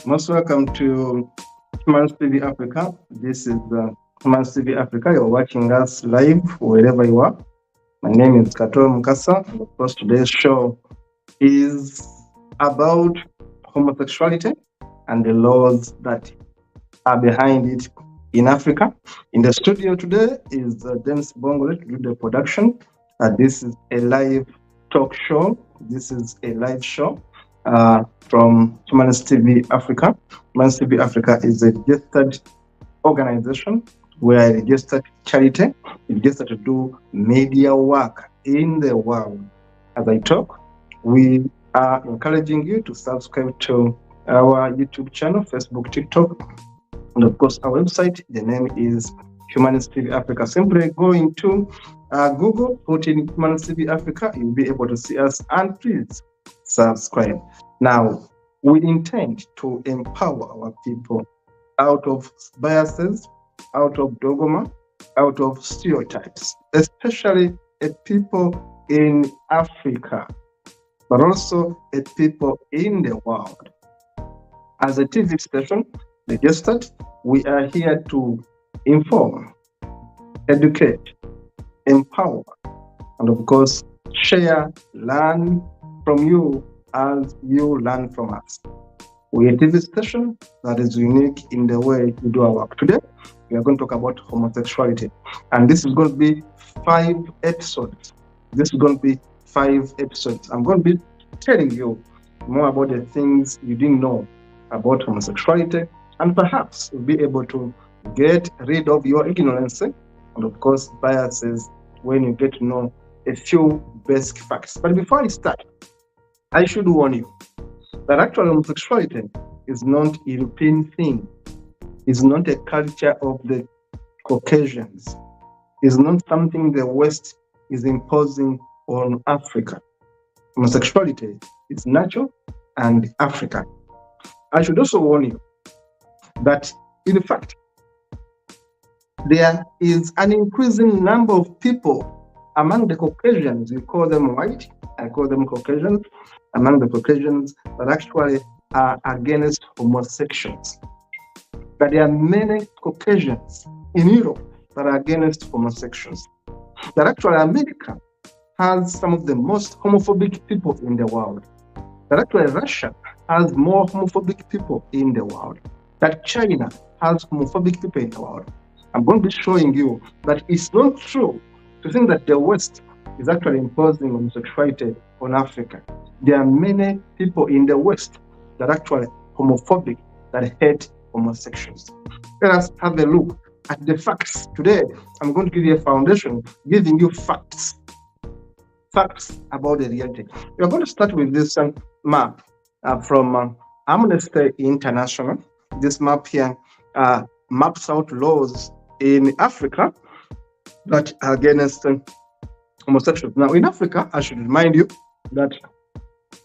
Most welcome to Humans TV Africa. This is Humans TV Africa. You're watching us live wherever you are. My name is Kato Mukasa. Of course, today's show is about homosexuality and the laws that are behind it in Africa. In the studio today is Dennis Bongole to do the production. This is a live talk show. This is a live show from Humans TV Africa. Humans TV Africa is a registered organization. We are a registered charity, registered to do media work in the world. As I talk, we are encouraging you to subscribe to our YouTube channel, Facebook, TikTok, and of course our website. The name is Humans TV Africa. Simply go into Google, put in Humans TV Africa, you'll be able to see us, and please subscribe. Now, we intend to empower our people out of biases, out of dogma, out of stereotypes, especially a people in Africa, but also a people in the world. As a TV station registered, we are here to inform, educate, empower, and of course, share, learn from you as you learn from us. We're a TV station that is unique in the way we do our work. Today, we are going to talk about homosexuality. And this is going to be 5 episodes. This is going to be 5 episodes. I'm going to be telling you more about the things you didn't know about homosexuality, and perhaps you'll be able to get rid of your ignorance and, of course, biases when you get to know a few basic facts. But before I start, I should warn you that actually homosexuality is not a European thing. It's not a culture of the Caucasians. It's not something the West is imposing on Africa. Homosexuality is natural and African. I should also warn you that, in fact, there is an increasing number of people among the Caucasians. We call them white, I call them Caucasians, among the Caucasians that actually are against homosexuals. That there are many Caucasians in Europe that are against homosexuals. That actually America has some of the most homophobic people in the world. That actually Russia has more homophobic people in the world. That China has homophobic people in the world. I'm going to be showing you that it's not true to think that the West is actually imposing homosexuality on Africa. There are many people in the West that are actually homophobic, that hate homosexuals. Let us have a look at the facts. Today, I'm going to give you a foundation, giving you facts about the reality. We are going to start with this map from Amnesty International. This map here maps out laws in Africa that are against homosexuals. Now, in Africa, I should remind you that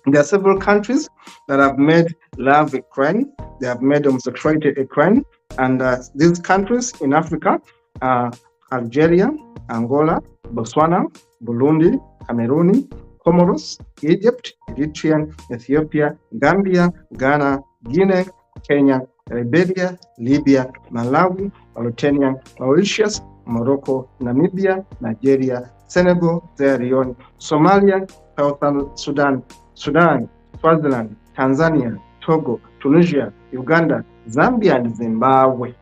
there are several countries that have made love a crime. They have made homosexuality a crime. And these countries in Africa are Algeria, Angola, Botswana, Burundi, Cameroon, Comoros, Egypt, Eritrea, Ethiopia, Gambia, Ghana, Guinea, Kenya, Liberia, Libya, Malawi, Mauritania, Mauritius, Morocco, Namibia, Nigeria, Senegal, Sierra Leone, Somalia, Southern Sudan, Swaziland, Tanzania, Togo, Tunisia, Uganda, Zambia, and Zimbabwe.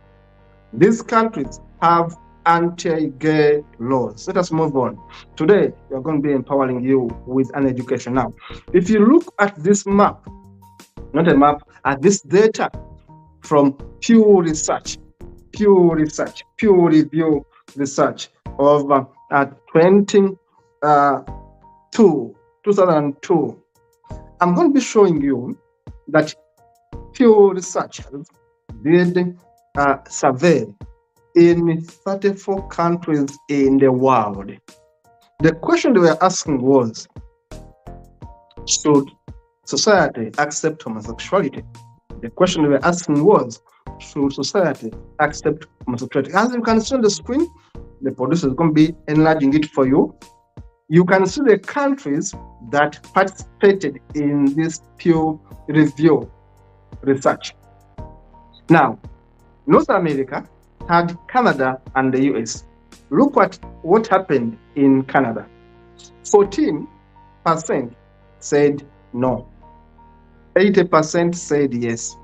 These countries have anti-gay laws. Let us move on. Today, we are going to be empowering you with an education. Now, if you look at this map, not a map, at this data from Pew Research, Pew Review Research of 2002, I'm going to be showing you that Pew researchers did a survey in 34 countries in the world. The question they were asking was, should society accept homosexuality? The question they were asking was, should society accept homosexuality? As you can see on the screen, the producer is going to be enlarging it for you. You can see the countries that participated in this Pew Review research. Now, North America had Canada and the US. Look at what happened in Canada. 14% said no. 80% said yes.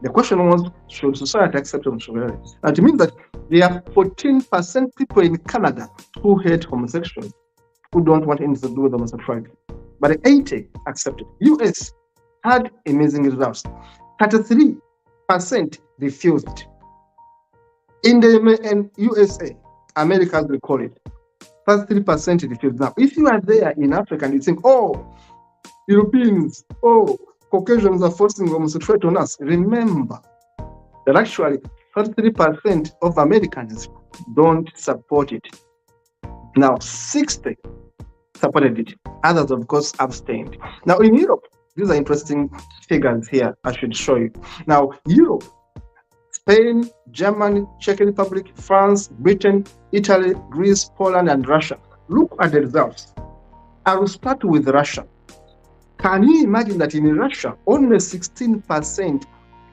The question was, should society accept homosexuality? And it means that there are 14% people in Canada who hate homosexuals, who don't want anything to do with homosexuality. But 80 accepted. US had amazing results. 33% refused. In the USA, America, as we call it, 33% refused. Now, if you are there in Africa and you think, oh, Europeans, oh, Caucasians are forcing homosexuality on us, remember that actually 33% of Americans don't support it. Now, 60 supported it. Others, of course, abstained. Now, in Europe, these are interesting figures here I should show you. Now, Europe, Spain, Germany, Czech Republic, France, Britain, Italy, Greece, Poland, and Russia. Look at the results. I will start with Russia. Can you imagine that in Russia, only 16%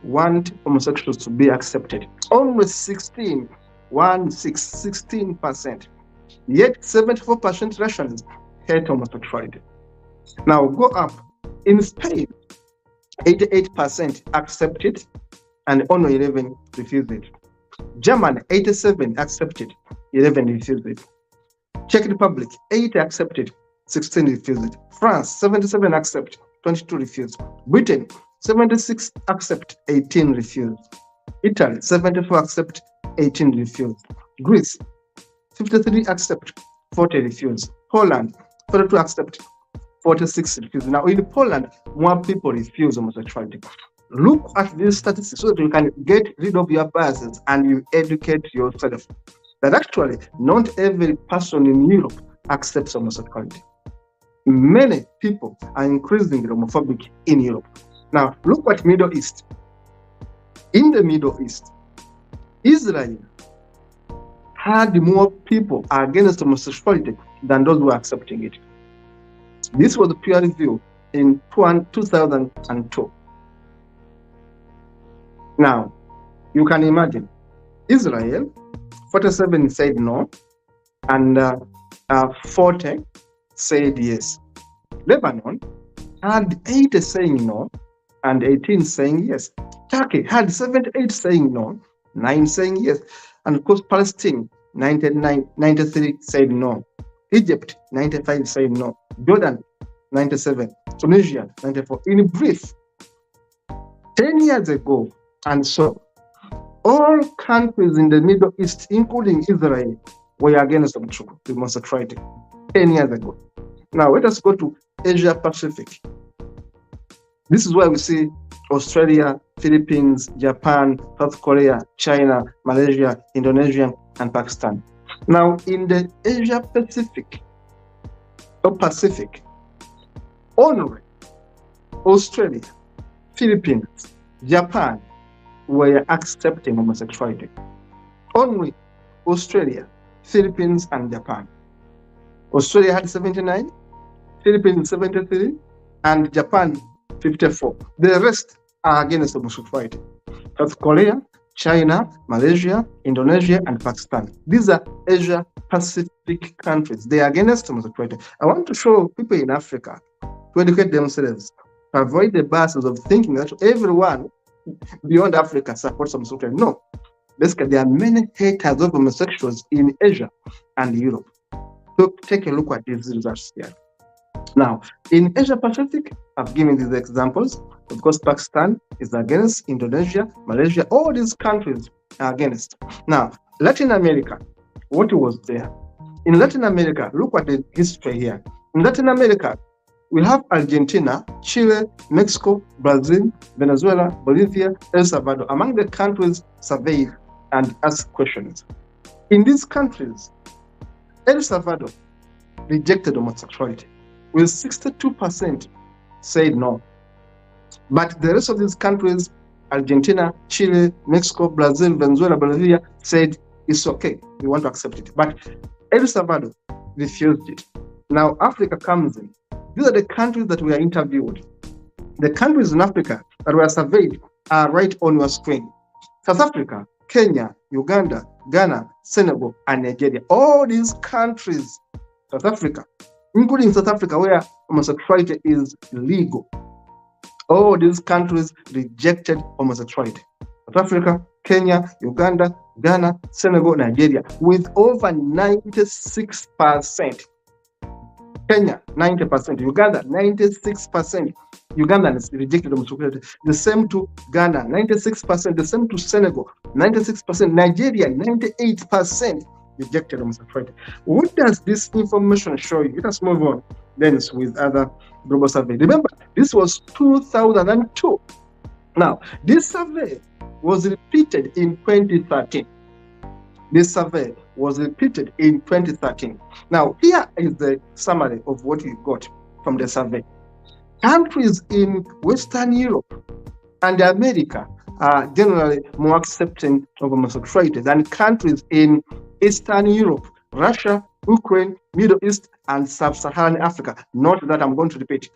want homosexuals to be accepted? Only 16%. Yet 74% Russians hate homosexuality. Now go up. In Spain, 88% accept it and only 11 refuse it. Germany, 87 accepted, 11 refused it. Czech Republic, 80 accepted, 16 refused it. France, 77 accept, 22 refused. Britain, 76 accept, 18 refused. Italy, 74 accept, 18 refused. Greece, 53 accept, 40 refused. Poland, 42 accept, 46 refused. Now in Poland, more people refuse homosexuality. Look at these statistics so that you can get rid of your biases and you educate yourself that actually not every person in Europe accepts homosexuality. Many people are increasingly homophobic in Europe. Now look at Middle East. In the Middle East, Israel had more people against homosexuality than those who are accepting it. This was a peer review in 2002. Now, you can imagine, Israel, 47 said no, and 40 said yes. Lebanon had 80 saying no, and 18 saying yes. Turkey had 78 saying no, 9 saying yes. And of course, Palestine, 93 said no. Egypt, 95 said no. Jordan, 97. Tunisia, 94. In brief, 10 years ago, and so all countries in the Middle East, including Israel, were against homosexuality 10 years ago. Now let us go to Asia Pacific. This is where we see Australia, Philippines, Japan, South Korea, China, Malaysia, Indonesia, and Pakistan. Now in the Asia Pacific, only Australia, Philippines, Japan were accepting homosexuality. Only Australia, Philippines, and Japan. Australia had 79, Philippines 73, and Japan 54. The rest are against homosexuality. South Korea, China, Malaysia, Indonesia, and Pakistan. These are Asia Pacific countries. They are against homosexuality. I want to show people in Africa to educate themselves, to avoid the biases of thinking that everyone beyond Africa supports homosexuality. No. Basically, there are many haters of homosexuals in Asia and Europe. So take a look at these results here. Now, in Asia Pacific, I've given these examples. Of course, Pakistan is against, Indonesia, Malaysia, all these countries are against. Now, Latin America, what was there? In Latin America, look at the history here. In Latin America, we have Argentina, Chile, Mexico, Brazil, Venezuela, Bolivia, El Salvador, among the countries surveyed and asked questions. In these countries, El Salvador rejected homosexuality, with 62% said no. But the rest of these countries, Argentina, Chile, Mexico, Brazil, Venezuela, Bolivia, said it's okay, we want to accept it. But El Salvador refused it. Now Africa comes in. These are the countries that we are interviewed. The countries in Africa that were surveyed are right on your screen. South Africa, Kenya, Uganda, Ghana, Senegal, and Nigeria. All these countries, South Africa, including South Africa, where homosexuality is legal, all these countries rejected homosexuality. South Africa, Kenya, Uganda, Ghana, Senegal, Nigeria, with over 96%. Kenya, 90%. Uganda, 96%. Ugandans rejected homosexuality. The same to Ghana, 96%. The same to Senegal, 96%. Nigeria, 98% rejected homosexuality. What does this information show you? Let us move on then with other global survey. Remember, this was 2002. Now, this survey was repeated in 2013. This survey was repeated in 2013. Now, here is the summary of what you got from the survey. Countries in Western Europe and America are generally more accepting of homosexuality than countries in Eastern Europe, Russia, Ukraine, Middle East, and Sub-Saharan Africa. Note that I'm going to repeat.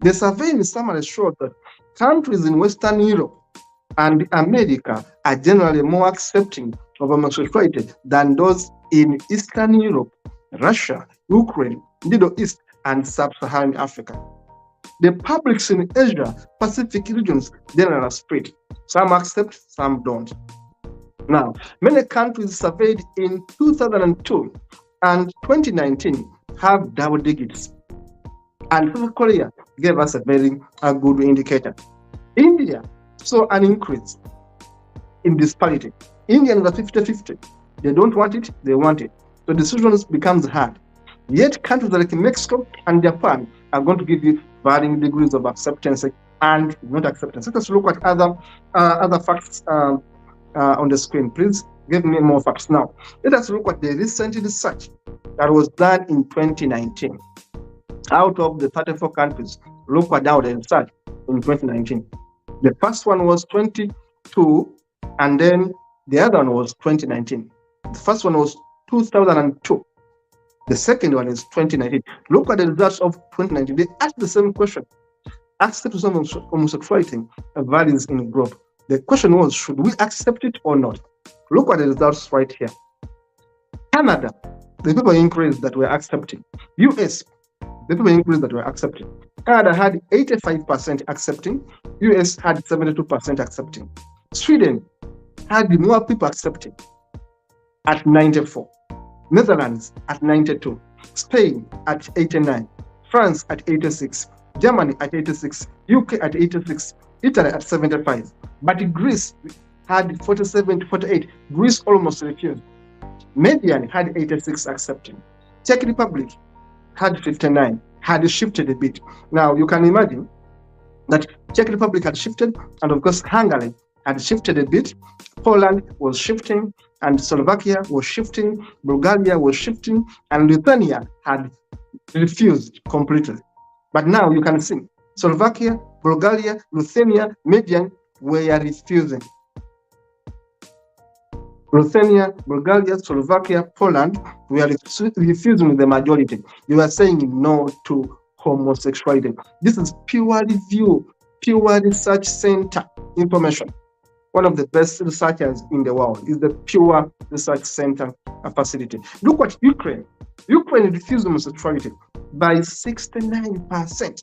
The survey in summary showed that countries in Western Europe and America are generally more accepting of homosexuality than those in Eastern Europe, Russia, Ukraine, Middle East, and Sub-Saharan Africa. The publics in Asia Pacific regions generally are split. Some accept, some don't. Now, many countries surveyed in 2002 and 2019 have double digits. And South Korea gave us a very good indicator. India saw an increase in disparity. Indians are 50-50. They don't want it, they want it. So decisions becomes hard. Yet countries like Mexico and Japan are going to give you varying degrees of acceptance and not acceptance. Let us look at other facts on the screen. Please give me more facts now. Let us look at the recent research that was done in 2019. Out of the 34 countries, look at now the research in 2019. The first one was 22, and then the other one was 2019. The first one was 2002. The second one is 2019. Look at the results of 2019. They asked the same question. Acceptance of homosexuality varies in group. The question was, should we accept it or not? Look at the results right here. Canada, the people increased that were accepting. US, the people increased that were accepting. Canada had 85% accepting. US had 72% accepting. Sweden had more people accepting at 94. Netherlands at 92. Spain at 89. France at 86. Germany at 86. UK at 86. Italy at 75. But Greece had 47 to 48. Greece almost refused. Median had 86 accepting. Czech Republic had 59, had shifted a bit. Now you can imagine that Czech Republic had shifted, and of course Hungary had shifted a bit. Poland was shifting, and Slovakia was shifting, Bulgaria was shifting, and Lithuania had refused completely. But now you can see Slovakia, Bulgaria, Lithuania, median were refusing. Lithuania, Bulgaria, Slovakia, Poland were refusing the majority. They were saying no to homosexuality. This is pure research center information. One of the best researchers in the world is the pure research center facility. Look at Ukraine. Ukraine refused homosexuality by 69%.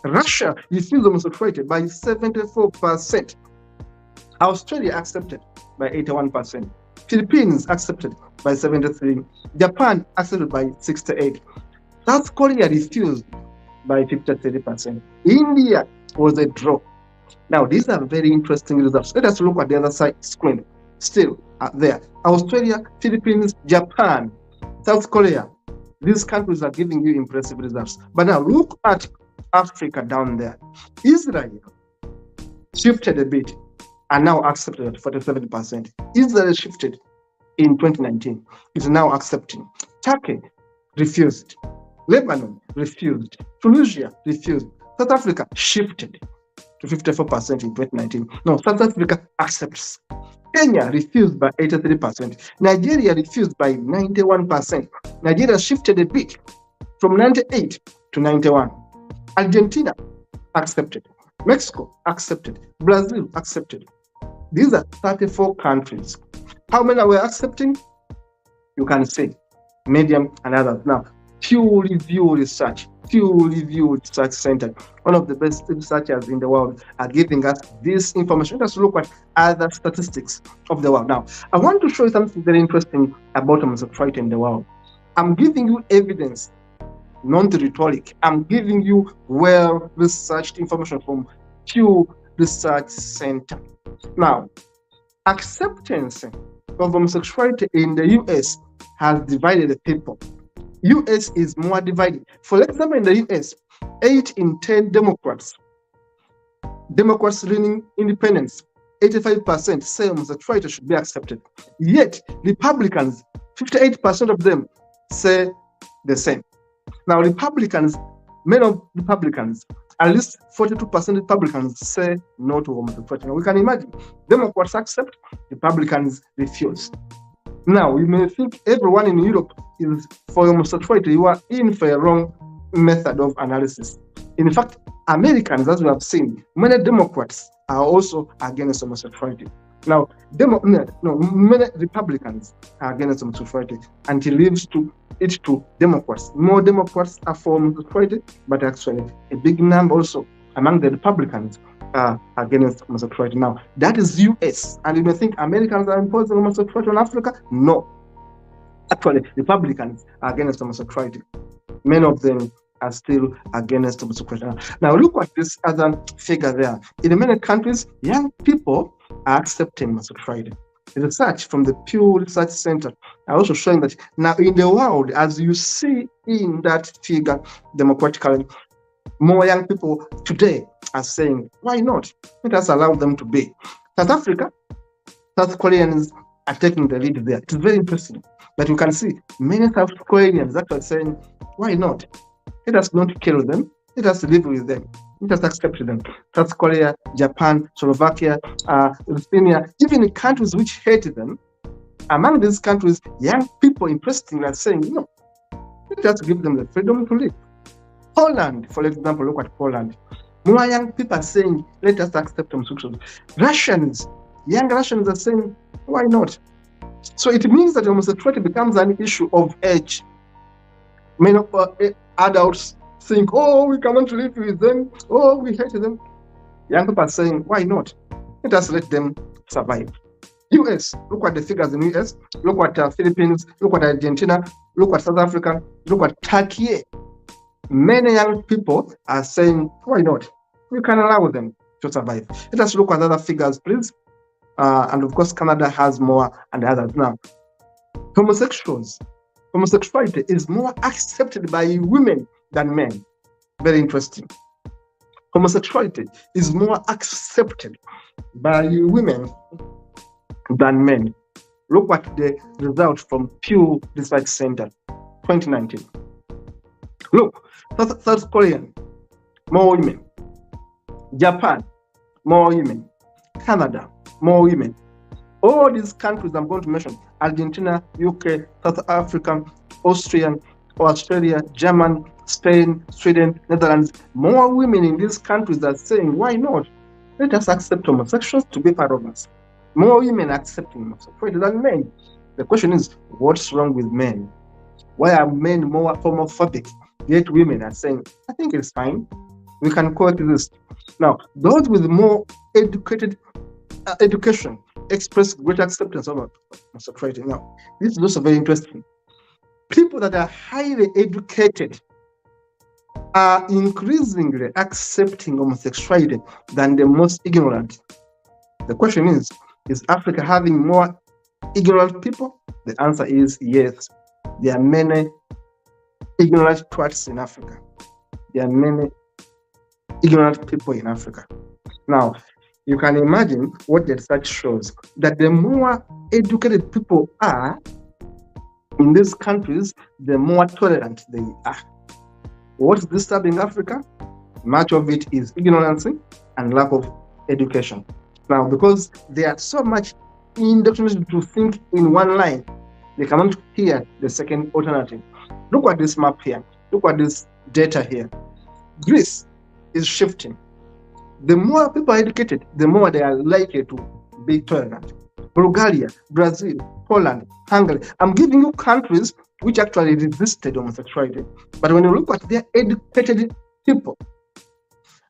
Russia refused homosexuality by 74%. Australia accepted by 81%. Philippines accepted by 73%. Japan accepted by 68%. South Korea refused by 53%. India was a draw. Now, these are very interesting results. Let us look at the other side screen. Still there. Australia, Philippines, Japan, South Korea. These countries are giving you impressive results. But now look at Africa down there. Israel shifted a bit and now accepted at 47%. Israel shifted in 2019. It's now accepting. Turkey refused. Lebanon refused. Tunisia refused. South Africa shifted to 54% in 2019. No, South Africa accepts. Kenya refused by 83%. Nigeria refused by 91%. Nigeria shifted a bit from 98 to 91. Argentina accepted. Mexico accepted. Brazil accepted. These are 34 countries. How many are we accepting? You can see Medium and others. Now, Pew Review Research Center, one of the best researchers in the world, are giving us this information. Let's look at other statistics of the world. Now, I want to show you something very interesting about homosexuality in the world. I'm giving you evidence, not rhetoric. I'm giving you well-researched information from Pew Research Center. Now, acceptance of homosexuality in the US has divided the people. US is more divided. For example, in the US, 8 in 10 Democrats leaning independents, 85% say homosexuality should be accepted. Yet, Republicans, 58% of them say the same. Now, many of Republicans, at least 42% Republicans say no to homosexuality. Now, we can imagine Democrats accept, Republicans refuse. Now, you may think everyone in Europe is for homosexuality. You are in for a wrong method of analysis. In fact, Americans, as we have seen, many Democrats are also against homosexuality. Now, many Republicans are against homosexuality, and it leaves it to Democrats. More Democrats are for homosexuality, but actually a big number also among the Republicans are against homosexuality. Now, that is US. And you may think Americans are imposing homosexuality on Africa? No. Actually, Republicans are against homosexuality. Many of them are still against homosexuality. Now, look at this other figure there. In many countries, young people are accepting homosexuality. Research from the Pew Research Center are also showing that now in the world, as you see in that figure democratically, more young people today are saying, why not? Let us allow them to be. South Africa, South Koreans are taking the lead there. It's very interesting that you can see many South Koreans actually saying, why not? Let us not kill them. Let us live with them. Let us accept them. South Korea, Japan, Slovakia, Lithuania, even in countries which hate them, among these countries, young people interestingly are saying, no, let us give them the freedom to live. Poland, for example, look at Poland. More young people are saying, let us accept homosexuality. Young Russians are saying, why not? So it means that homosexuality becomes an issue of age. Many adults think, oh, we cannot live with them, oh, we hate them. Young people are saying, why not? Let us let them survive. US, look at the figures in US, look at Philippines, look at Argentina, look at South Africa, look at Turkey. Many young people are saying, why not? We can allow them to survive. Let us look at other figures, please. And of course, Canada has more and others. Now, homosexuality is more accepted by women than men. Very interesting. Homosexuality is more accepted by women than men. Look at the result from Pew Research Center 2019. Look, South Korean, more women. Japan, more women. Canada, more women. All these countries I'm going to mention, Argentina, UK, South Africa, Australia, Germany, Spain, Sweden, Netherlands, more women in these countries are saying, why not? Let us accept homosexuals to be part of us. More women accepting homosexuality than men. The question is, what's wrong with men? Why are men more homophobic? Yet women are saying, I think it's fine. We can coexist. Now, those with more education express great acceptance of homosexuality. Now, this is also very interesting. People that are highly educated are increasingly accepting homosexuality than the most ignorant. The question is Africa having more ignorant people? The answer is yes. There are many ignorant twats in Africa. There are many ignorant people in Africa. Now, you can imagine what the research shows, that the more educated people are in these countries, the more tolerant they are. What's disturbing Africa? Much of it is ignorance and lack of education. Now, because they are so much indoctrinated to think in one line, they cannot hear the second alternative. Look at this map here. Look at this data here. Greece is shifting. The more people are educated, the more they are likely to be tolerant. Bulgaria, Brazil, Poland, Hungary. I'm giving you countries which actually resisted homosexuality. But when you look at their educated people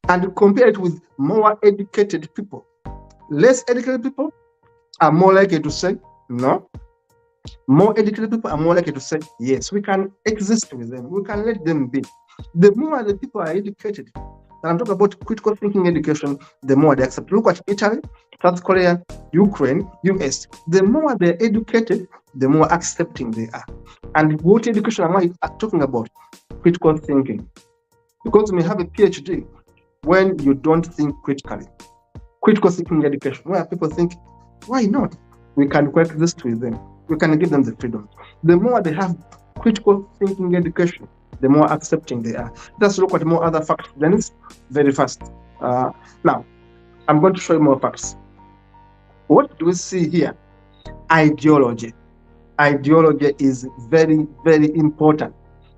and compare it with more educated people, less educated people are more likely to say no. More educated people are more likely to say yes. We can exist with them. We can let them be. The more the people are educated, and I'm talking about critical thinking education, the more they accept. Look at Italy, South Korea, Ukraine, US. The more they're educated, the more accepting they are. And what education am I talking about? Critical thinking. Because you may have a PhD when you don't think critically. Critical thinking education, where people think, why not? We can coexist with them. We can give them the freedom. The more they have critical thinking education, the more accepting they are. Let's look at more other facts. Then it's very fast. Now, I'm going to show you more facts. What do we see here? Ideology. Ideology is very, very important.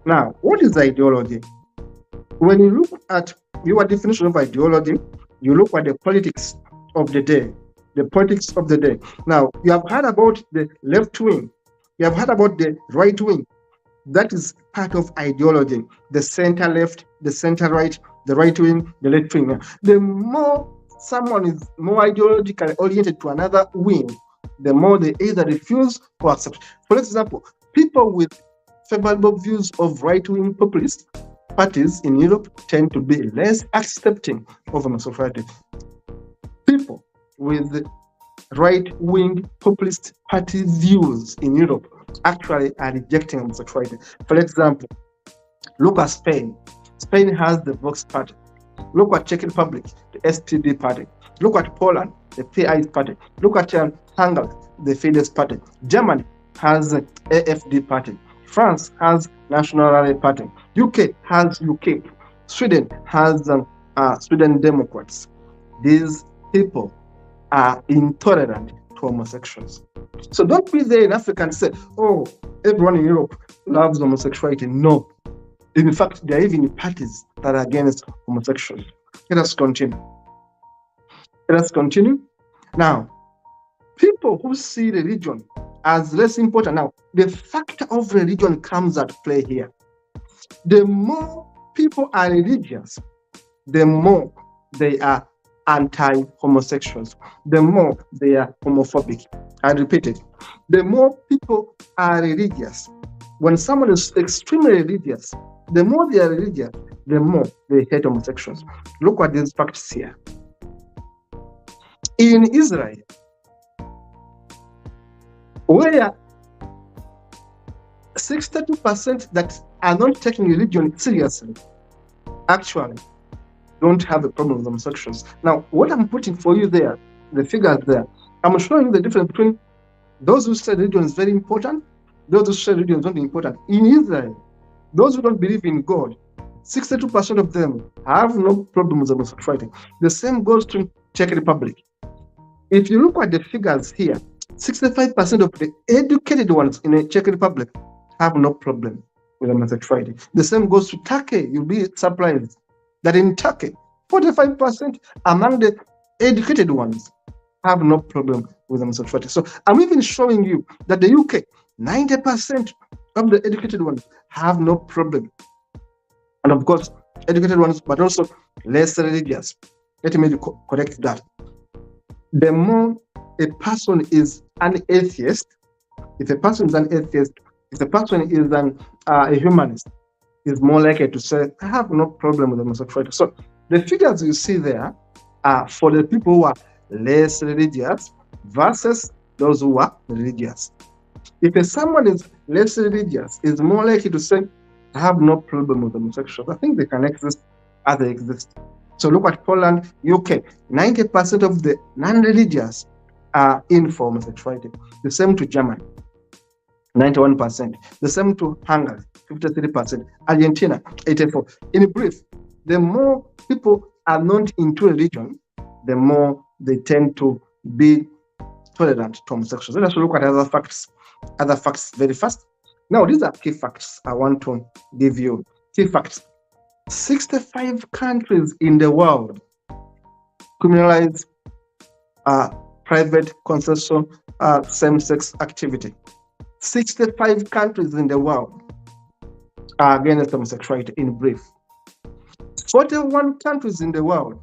Now, what is ideology? When you look at your definition of ideology, you look at the politics of the day. The politics of the day. Now, you have heard about the left wing. You have heard about the right wing. That is part of ideology. The center left, the center right, the right wing, the left wing. The more someone is more ideologically oriented to another wing, the more they either refuse or accept. For example, people with favorable views of right-wing populist parties in Europe tend to be less accepting of homosexuality. People with right-wing populist party views in Europe actually are rejecting homosexuality. For example, look at Spain. Spain has the Vox party. Look at Czech Republic, the SPD party. Look at Poland, the PiS party. Look at Hungary, the Fidesz party. Germany has the AFD party. France has National Rally Party. UK has UKIP. Sweden has Sweden Democrats. These people are intolerant to homosexuals. So don't be there in Africa and say, oh, everyone in Europe loves homosexuality. No. In fact, there are even parties that are against homosexuals. Let us continue. Now, people who see religion as less important, now, the factor of religion comes at play here. The more people are religious, the more they are anti-homosexuals, the more they are homophobic. I repeat it. The more people are religious, when someone is extremely religious, the more they are religious, the more they hate homosexuals. Look at these facts here. In Israel, where 62% that are not taking religion seriously actually don't have a problem with homosexuals. Now, what I'm putting for you there, the figures there, I'm showing you the difference between those who say religion is very important, those who say religion is not important. In Israel, those who don't believe in God, 62% of them have no problem with homosexuality. The same goes to Czech Republic. If you look at the figures here, 65% of the educated ones in the Czech Republic have no problem with homosexuality. The same goes to Turkey. You'll be surprised that in Turkey, 45% among the educated ones have no problem with homosexuality. So I'm even showing you that the UK, 90% of the educated ones have no problem. And of course, educated ones, but also less religious. Let me correct that. The more a person is an atheist, if a person is an atheist, if a person is a humanist, is more likely to say, I have no problem with homosexuality. So the figures you see there are for the people who are less religious versus those who are religious. If someone is less religious, is more likely to say, I have no problem with homosexuals. I think they can exist as they exist. So look at Poland, UK. 90% of the non-religious are in for homosexuality. The same to Germany, 91%. The same to Hungary, 53%. Argentina, 84%. In brief, the more people are not into religion, the more they tend to be tolerant to homosexuals. Let us look at other facts very fast. Now, these are key facts I want to give you. Key facts. 65 countries in the world criminalize private consensual same-sex activity. 65 countries in the world are against homosexuality, in brief. 41 countries in the world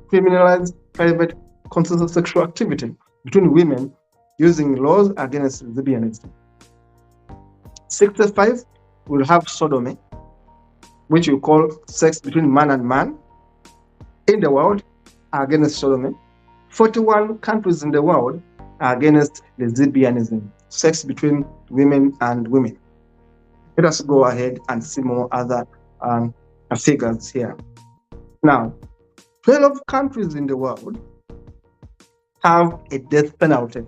criminalize private consensual sexual activity between women using laws against lesbianism. 65 will have sodomy, which we call sex between man and man, in the world are against sodomy. 41 countries in the world are against lesbianism, sex between women and women. Let us go ahead and see more other figures here. Now, 12 countries in the world have a death penalty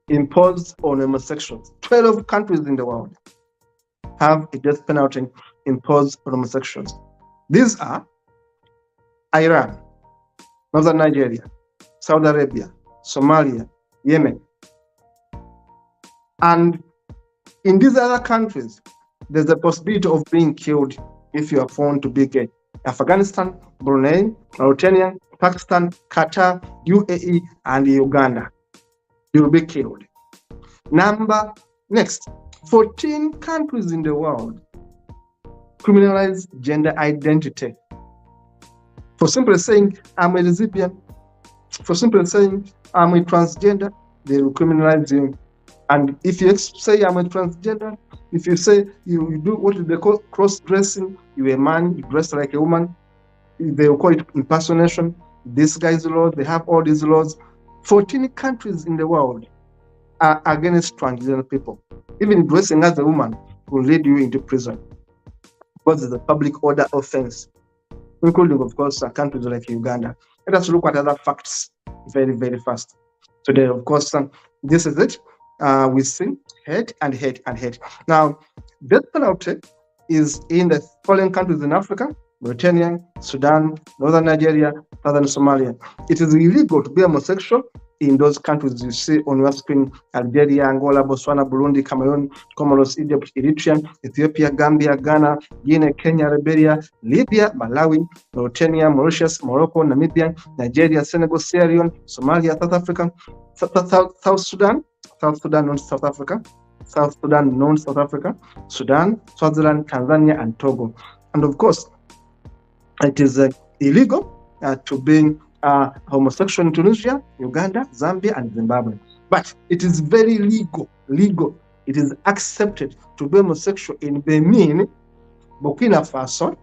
imposed on homosexuals. 12 countries in the world have a death penalty imposed on homosexuals. These are Iran, Northern Nigeria, Saudi Arabia, Somalia, Yemen. And in these other countries, there's a possibility of being killed if you are found to be gay. Afghanistan, Brunei, Mauritania, Pakistan, Qatar, UAE, and Uganda. You will be killed. Next, 14 countries in the world criminalize gender identity. For simply saying, I'm a lesbian, for simply saying, I'm a transgender, they will criminalize you. And if you say I'm a transgender, if you say you do what they call cross-dressing, you're a man, you dress like a woman, they will call it impersonation. These guys' laws, they have all these laws. 14 countries in the world are against transgender people. Even dressing as a woman will lead you into prison because it's a public order offense, including, of course, countries like Uganda. Let us look at other facts very, very fast. Today, of course, this is it. We see hate and hate and hate. Now, death penalty is in the following countries in Africa: Mauritania, Sudan, Northern Nigeria, Southern Somalia. It is illegal to be homosexual in those countries you see on your screen: Algeria, Angola, Botswana, Burundi, Cameroon, Comoros, Egypt, Eritrea, Ethiopia, Gambia, Ghana, Guinea, Kenya, Liberia, Libya, Malawi, Mauritania, Mauritius, Morocco, Namibia, Nigeria, Senegal, Sierra Leone, Somalia, South Africa, South Sudan, non-South Africa, South Sudan, non-South Africa, Sudan, Swaziland, Tanzania, and Togo. And of course, it is illegal to be homosexual in Tunisia, Uganda, Zambia, and Zimbabwe. But it is very legal. It is accepted to be homosexual in Benin, Burkina Faso,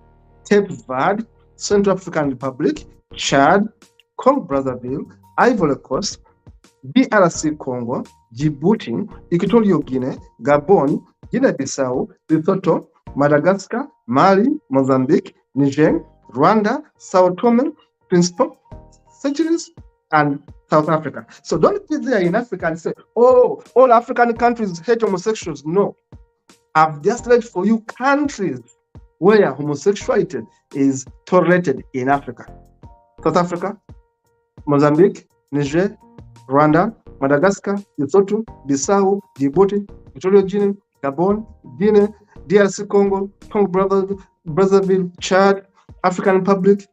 Cape Verde, Central African Republic, Chad, Congo Brazzaville, Ivory Coast, DRC Congo, Djibouti, Equatorial Guinea, Gabon, Guinea-Bissau, Lesotho, Madagascar, Mali, Mozambique, Niger, Rwanda, Sao Tome, Principe, Seychelles, and South Africa. So don't be there in Africa and say, oh, all African countries hate homosexuals. No. I've just read for you countries where homosexuality is tolerated in Africa: South Africa, Mozambique, Niger, Rwanda, Madagascar, Lesotho, Bissau, Djibouti, Equatorial Guinea, Gabon, Guinea, DRC Congo, Congo Brazzaville, Chad, African Republic,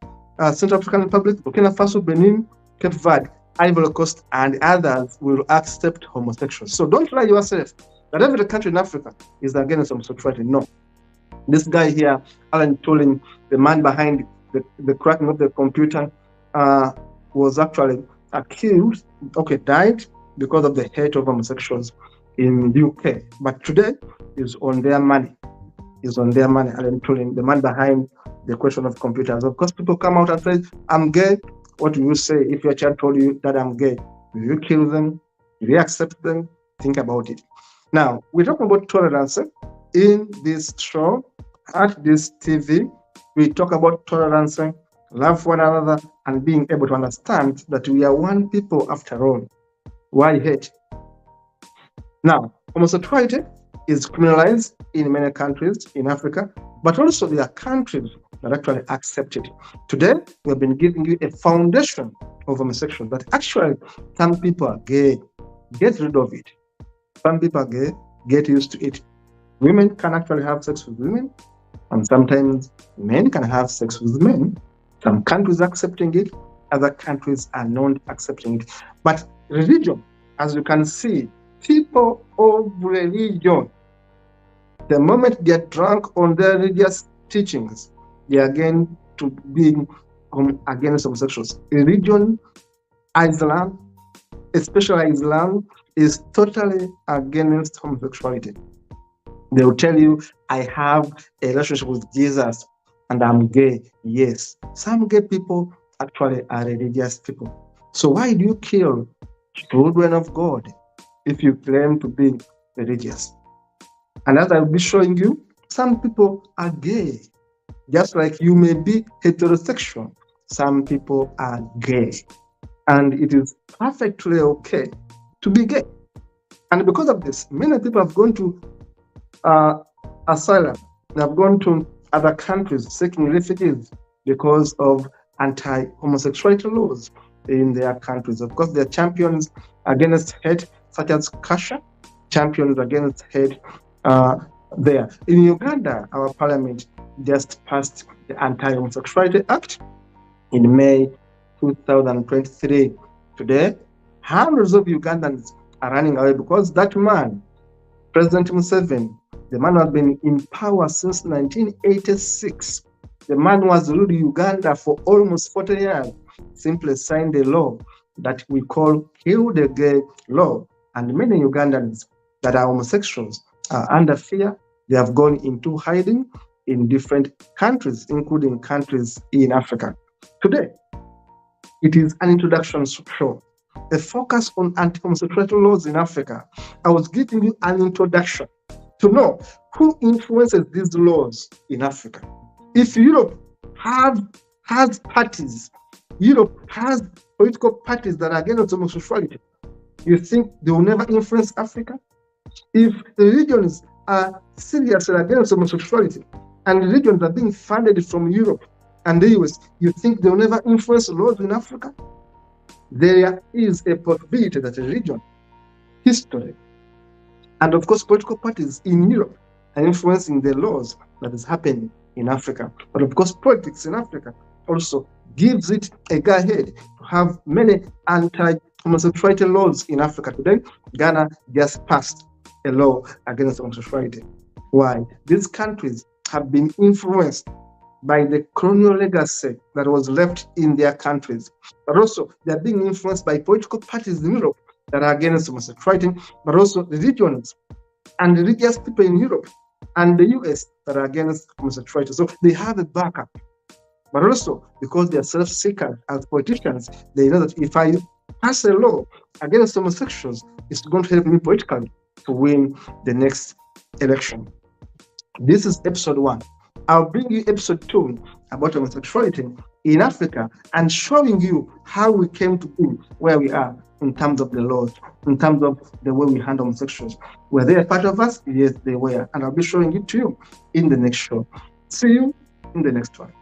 Central African Republic, Burkina Faso, Benin, Cape Verde, Ivory Coast, and others will accept homosexuals. So don't lie yourself that every country in Africa is against homosexuality. No. This guy here, Alan Turing, the man behind the cracking of the computer, was actually accused, died because of the hate of homosexuals in the UK. But today is on their money. Alan Turing, the man behind the question of computers. Of course, people come out and say, I'm gay. What do you say if your child told you that I'm gay? Will you kill them? Will you accept them? Think about it. Now, we talk about tolerance in this show, at this TV. We talk about tolerance, love one another, and being able to understand that we are one people after all. Why hate? Now, homosexuality is criminalized in many countries in Africa, but also there are countries that actually accept it. Today, we have been giving you a foundation of homosexuals, that actually some people are gay. Get rid of it. Some people are gay. Get used to it. Women can actually have sex with women, and sometimes men can have sex with men. Some countries are accepting it, other countries are not accepting it. But religion, as you can see, people of religion, the moment they are drunk on their religious teachings, they are going to be against homosexuals. Religion, Islam, especially Islam, is totally against homosexuality. They will tell you, I have a relationship with Jesus and I'm gay. Yes, some gay people actually are religious people. So why do you kill children of God if you claim to be religious? And as I'll be showing you, some people are gay. Just like you may be heterosexual, some people are gay. And it is perfectly okay to be gay. And because of this, many people have gone to asylum. They have gone to other countries seeking refugees because of anti-homosexuality laws in their countries. Of course, they're champions against hate, such as Kasha, champions against hate there. In Uganda, our parliament just passed the Anti-Homosexuality Act in May 2023. Today, hundreds of Ugandans are running away because that man, President Museveni, the man who has been in power since 1986, the man who has ruled Uganda for almost 40 years, simply signed a law that we call Kill the Gay Law. And many Ugandans that are homosexuals are under fear. They have gone into hiding in different countries, including countries in Africa. Today, it is an introduction show, a focus on anti-homosexuality laws in Africa. I was giving you an introduction to know who influences these laws in Africa. If Europe has parties, Europe has political parties that are against homosexuality, you think they will never influence Africa? If the regions are seriously against homosexuality and religions are being funded from Europe and the US, you think they will never influence laws in Africa? There is a possibility that religion, history, and of course political parties in Europe are influencing the laws that is happening in Africa. But of course politics in Africa also gives it a go ahead to have many anti-homosexuality laws in Africa. Today, Ghana just passed a law against homosexuality. Why? These countries have been influenced by the colonial legacy that was left in their countries. But also, they're being influenced by political parties in Europe that are against homosexuality, but also religions and religious people in Europe and the US that are against homosexuality. So they have a backup. But also, because they are self-seekers as politicians, they know that if I pass a law against homosexuals, it's going to help me politically to win the next election. This is episode 1. I'll bring you episode 2 about homosexuality in Africa and showing you how we came to be where we are in terms of the laws, in terms of the way we handle homosexuals. Were they a part of us? Yes, they were. And I'll be showing it to you in the next show. See you in the next one.